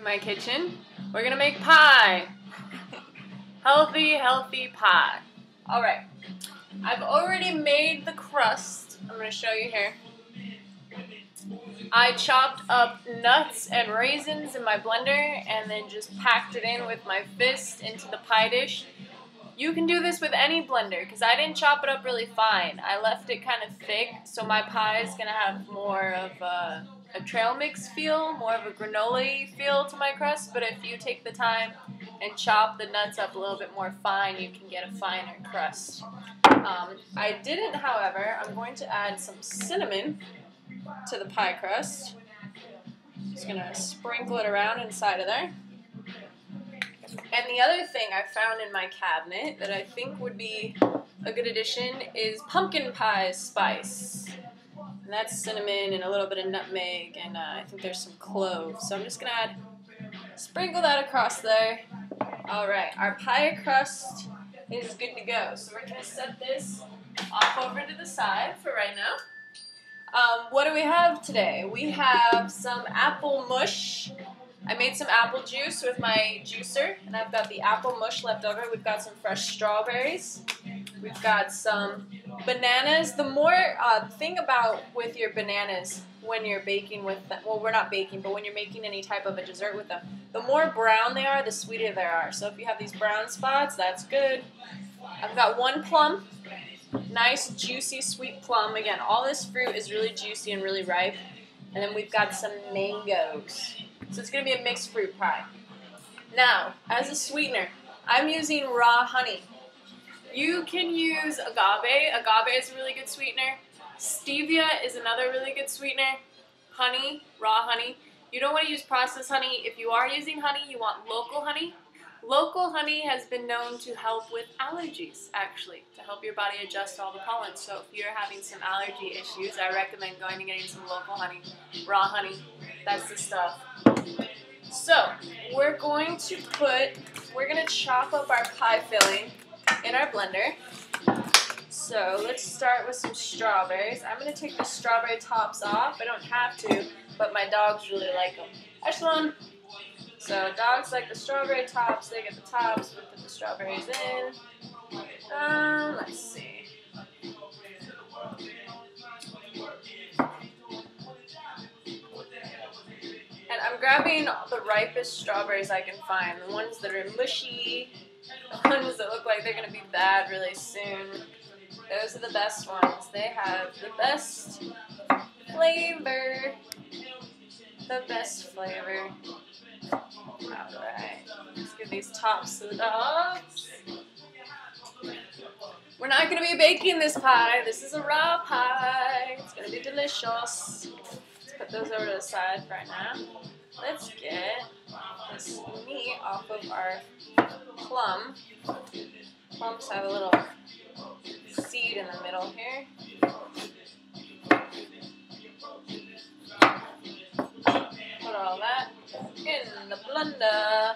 My kitchen, we're gonna make pie. Healthy pie. Alright, I've already made the crust. I'm gonna show you here. I chopped up nuts and raisins in my blender and then just packed it in with my fist into the pie dish. You can do this with any blender because I didn't chop it up really fine. I left it kind of thick, so my pie is gonna have more of a trail mix feel, more of a granola feel to my crust. But if you take the time and chop the nuts up a little bit more fine, you can get a finer crust. I didn't, however. I'm going to add some cinnamon to the pie crust. Just gonna sprinkle it around inside of there. And the other thing I found in my cabinet that I think would be a good addition is pumpkin pie spice. And that's cinnamon and a little bit of nutmeg, and I think there's some cloves. So I'm just going to sprinkle that across there. Alright, our pie crust is good to go. So we're going to set this off over to the side for right now. What do we have today? We have some apple mush. I made some apple juice with my juicer, and I've got the apple mush left over. We've got some fresh strawberries. We've got some bananas. The more thing about with your bananas when you're baking with them, well, we're not baking, but when you're making any type of a dessert with them, the more brown they are, the sweeter they are. So if you have these brown spots, that's good. I've got one plum, nice juicy sweet plum. Again, all this fruit is really juicy and really ripe. And then we've got some mangoes. So it's going to be a mixed fruit pie. Now, as a sweetener, I'm using raw honey. You can use agave. Agave is a really good sweetener. Stevia is another really good sweetener. Honey, raw honey. You don't want to use processed honey. If you are using honey, you want local honey. Local honey has been known to help with allergies, actually, to help your body adjust to all the pollen. So if you're having some allergy issues, I recommend going and getting some local honey, raw honey. That's the stuff. So we're going to chop up our pie filling in our blender. So let's start with some strawberries. I'm going to take the strawberry tops off. I don't have to, but my dogs really like them. Echelon. So dogs like the strawberry tops. They get the tops. We put the strawberries in. Let's see. And I'm grabbing the ripest strawberries I can find. The ones that are mushy. The ones that look like they're going to be bad really soon. Those are the best ones. They have the best flavor. The best flavor. Alright. Let's give these tops to the dogs. We're not going to be baking this pie. This is a raw pie. It's going to be delicious. Let's put those over to the side right now. Let's get this meat off of our plum. Plums have a little seed in the middle here. Put all that in the blender.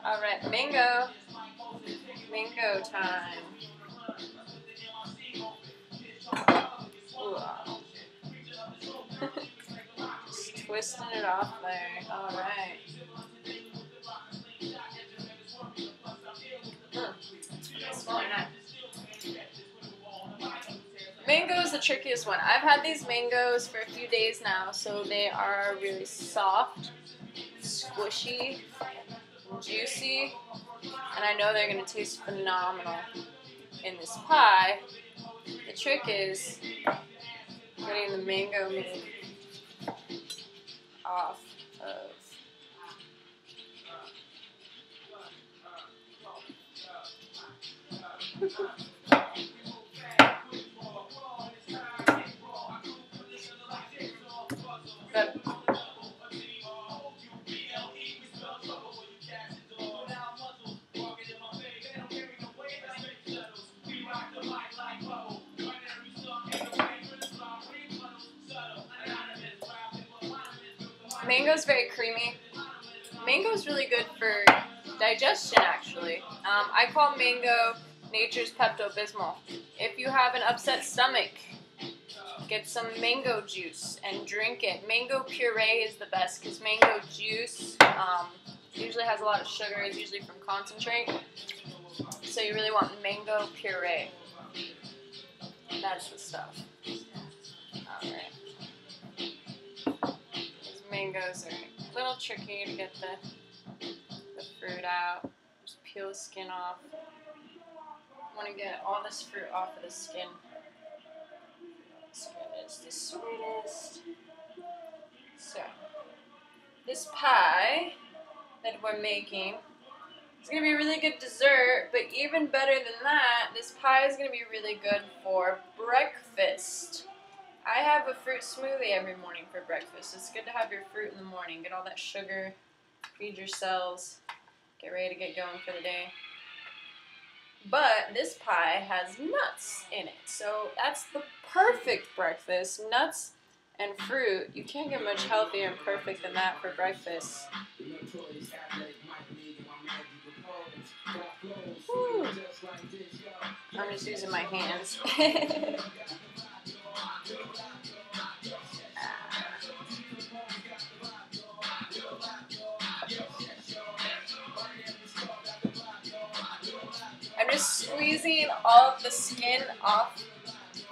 Alright, mango. Mango time. Just twisting it off there. Alright. Mango is the trickiest one. I've had these mangoes for a few days now, so they are really soft, squishy, juicy, and I know they're going to taste phenomenal in this pie. The trick is getting the mango meat off of Good. Mango's very creamy. Mango's really good for digestion, actually. I call mango nature's Pepto-Bismol. If you have an upset stomach, get some mango juice and drink it. Mango puree is the best because mango juice usually has a lot of sugar. It's usually from concentrate. So you really want mango puree. That's the stuff. Alright. These mangoes are a little tricky to get the fruit out. Just peel the skin off. I want to get all this fruit off of the skin. Skin is the sweetest. So, this pie that we're making is going to be a really good dessert, but even better than that, this pie is going to be really good for breakfast. I have a fruit smoothie every morning for breakfast. It's good to have your fruit in the morning. Get all that sugar, feed your cells, get ready to get going for the day. But this pie has nuts in it, so that's the perfect breakfast. Nuts and fruit. You can't get much healthier and perfect than that for breakfast. Woo. I'm just using my hands. I'm just squeezing all of the skin off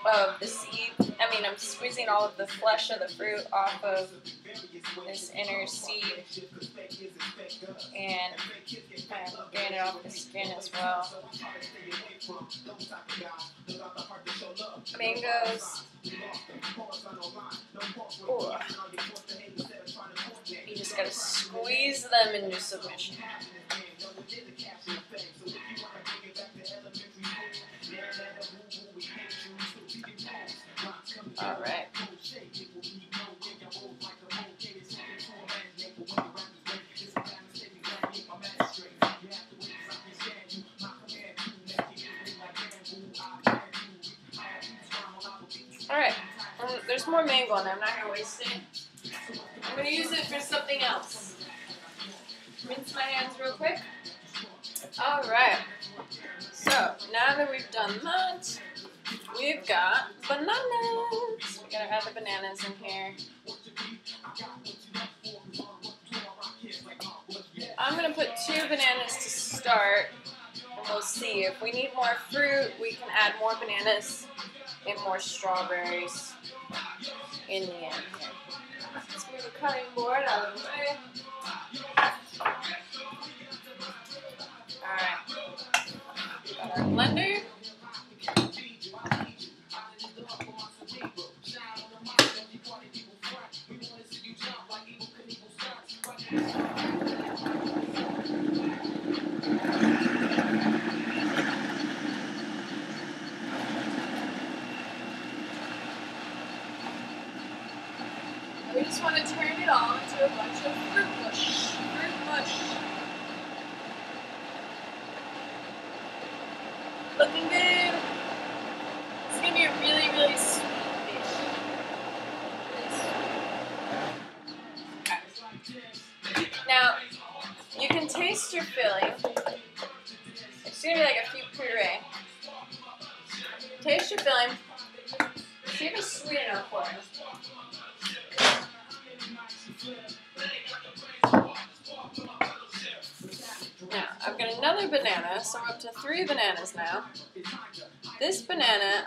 of the seed. I'm squeezing all of the flesh of the fruit off of this inner seed, and I'm getting it off the skin as well. Mangoes. Ooh. You just gotta squeeze them into submission. All right. All right. There's more mango in there. I'm not going to waste it. I'm going to use it for something else. Rinse my hands real quick. All right. So, now that we've done that, we've got bananas. We gotta add the bananas in here. I'm gonna put 2 bananas to start, and we'll see. If we need more fruit, we can add more bananas and more strawberries in the end here. Let's move the cutting board out of the way. Alright. Got our blender. We just want to turn it all into a bunch of fruit mush. Fruit mush. Looking good. It's going to be a really, really sweet dish. Okay. Now, you can taste your filling. It's going to be like a few puree. Taste your filling. See if it's sweet enough for you. Now, I've got another banana, so we're up to 3 bananas now. This banana,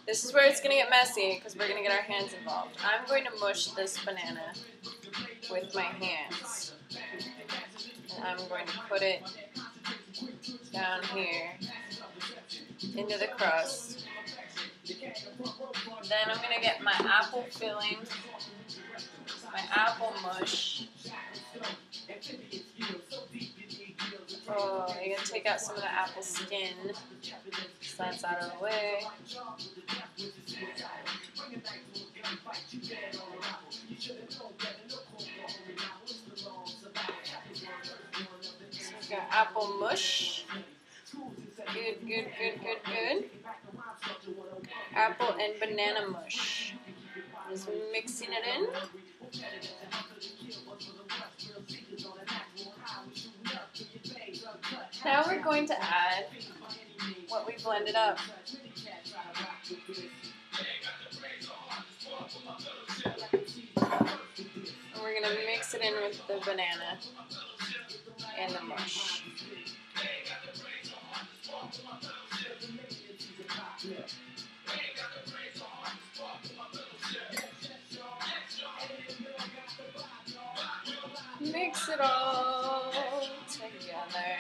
this is where it's going to get messy because we're going to get our hands involved. I'm going to mush this banana with my hands. And I'm going to put it down here into the crust. Then I'm going to get my apple filling, my apple mush. Oh, you're going to take out some of the apple skin, so that's out of the way. So we've got apple mush. Good, good, good, good, good. Apple and banana mush. Just mixing it in. Now we're going to add what we blended up. it in with the banana and the mush. Mix it all together.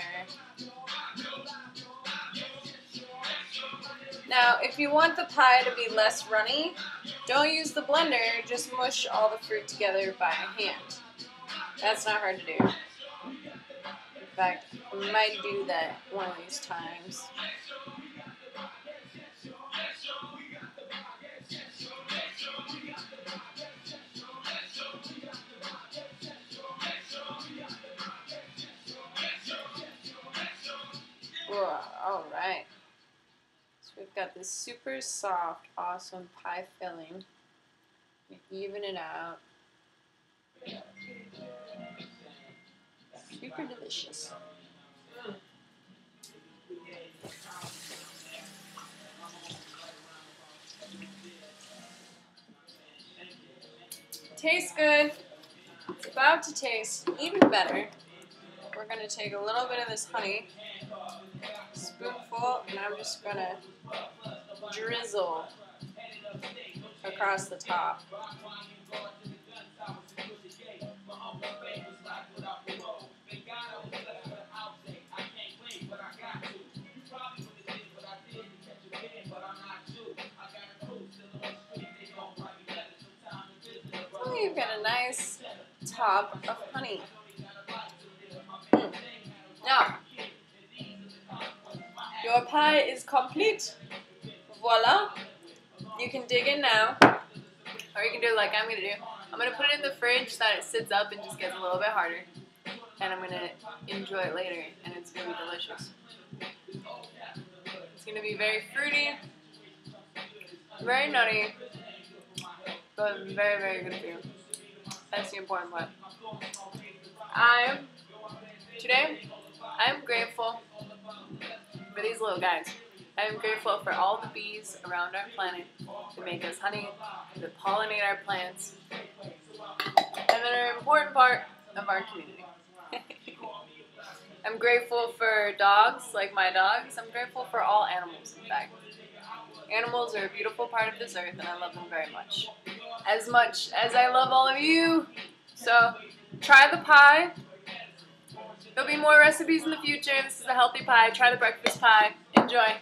Now, if you want the pie to be less runny, don't use the blender, just mush all the fruit together by hand. That's not hard to do. In fact, I might do that one of these times. Alright. So we've got this super soft, awesome pie filling. Even it out. Super delicious. Tastes good. It's about to taste even better. We're going to take a little bit of this honey, spoonful, and I'm just going to drizzle across the top. Oh, you've got a nice top of honey. Now, your pie is complete. Voila. You can dig in now, or you can do like I'm going to do. I'm going to put it in the fridge so that it sits up and just gets a little bit harder. And I'm going to enjoy it later, and it's going to be delicious. It's going to be very fruity, very nutty, but very, very good for you. That's the important part. Today, I'm grateful for these little guys. I'm grateful for all the bees around our planet that make us honey, that pollinate our plants, and that are an important part of our community. I'm grateful for dogs, like my dogs. I'm grateful for all animals, in fact. Animals are a beautiful part of this earth, and I love them very much. As I love all of you. So, try the pie. There'll be more recipes in the future. This is a healthy pie. Try the breakfast pie. Enjoy.